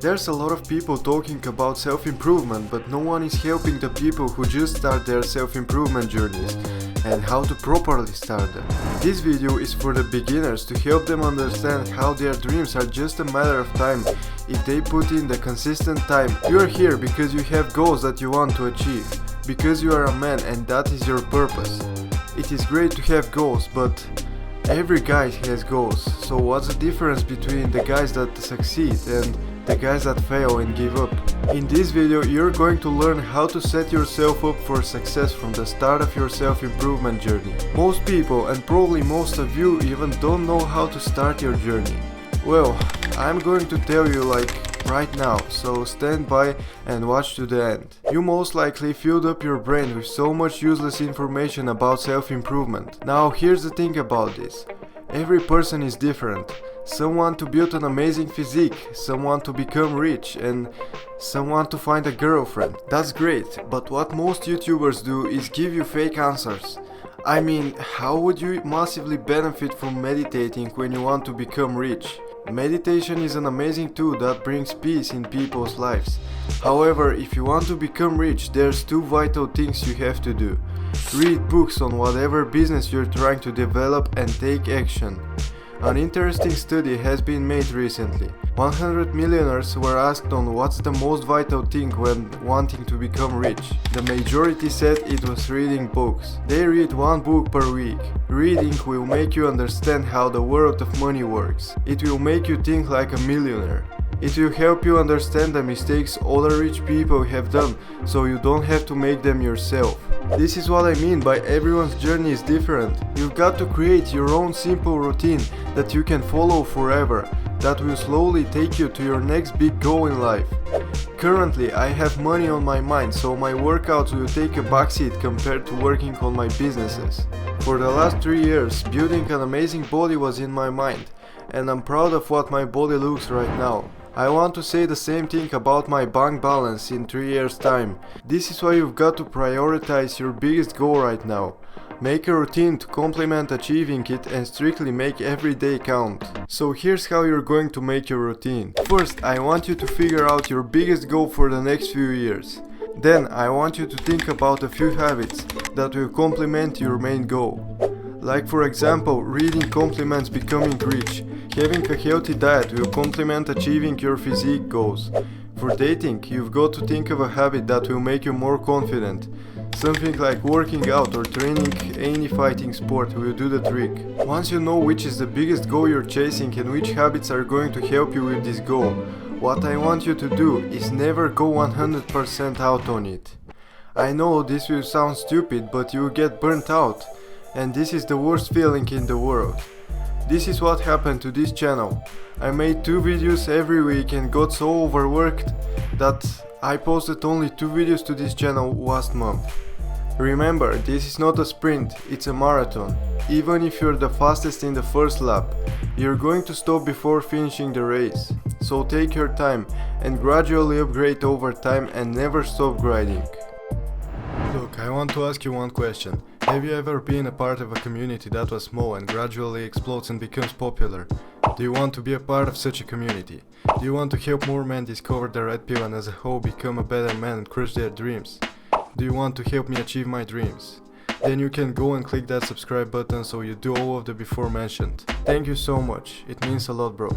There's a lot of people talking about self-improvement, but no one is helping the people who just start their self-improvement journeys and how to properly start them. This video is for the beginners to help them understand how their dreams are just a matter of time if they put in the consistent time. You are here because you have goals that you want to achieve, because you are a man and that is your purpose. It is great to have goals, but every guy has goals, so what's the difference between the guys that succeed and the guys that fail and give up? In this video you're going to learn how to set yourself up for success from the start of your self-improvement journey. Most people, and probably most of you, even don't know how to start your journey. Well, I'm going to tell you right now, so stand by and watch to the end. You most likely filled up your brain with so much useless information about self-improvement. Now here's the thing about this. Every person is different. Some want to build an amazing physique, some want to become rich, and some want to find a girlfriend. That's great, but what most YouTubers do is give you fake answers. I mean, how would you massively benefit from meditating when you want to become rich? Meditation is an amazing tool that brings peace in people's lives. However, if you want to become rich, there's two vital things you have to do. Read books on whatever business you're trying to develop and take action. An interesting study has been made recently. 100 millionaires were asked on what's the most vital thing when wanting to become rich. The majority said it was reading books. They read one book per week. Reading will make you understand how the world of money works. It will make you think like a millionaire. It will help you understand the mistakes other rich people have done, so you don't have to make them yourself. This is what I mean by everyone's journey is different. You've got to create your own simple routine that you can follow forever, that will slowly take you to your next big goal in life. Currently, I have money on my mind, so my workouts will take a backseat compared to working on my businesses. For the last 3 years, building an amazing body was in my mind, and I'm proud of what my body looks right now. I want to say the same thing about my bank balance in 3 years time. This is why you've got to prioritize your biggest goal right now. Make a routine to complement achieving it and strictly make every day count. So here's how you're going to make your routine. First, I want you to figure out your biggest goal for the next few years. Then I want you to think about a few habits that will complement your main goal. Like for example, reading complements becoming rich. Having a healthy diet will complement achieving your physique goals. For dating, you've got to think of a habit that will make you more confident. Something like working out or training any fighting sport will do the trick. Once you know which is the biggest goal you're chasing and which habits are going to help you with this goal, what I want you to do is never go 100% out on it. I know this will sound stupid, but you will get burnt out, and this is the worst feeling in the world. This is what happened to this channel. I made 2 videos every week and got so overworked that I posted only 2 videos to this channel last month. Remember, this is not a sprint, it's a marathon. Even if you're the fastest in the first lap, you're going to stop before finishing the race. So take your time and gradually upgrade over time and never stop grinding. Look, I want to ask you one question. Have you ever been a part of a community that was small and gradually explodes and becomes popular? Do you want to be a part of such a community? Do you want to help more men discover the red pill and as a whole become a better man and crush their dreams? Do you want to help me achieve my dreams? Then you can go and click that subscribe button so you do all of the before mentioned. Thank you so much, it means a lot, bro.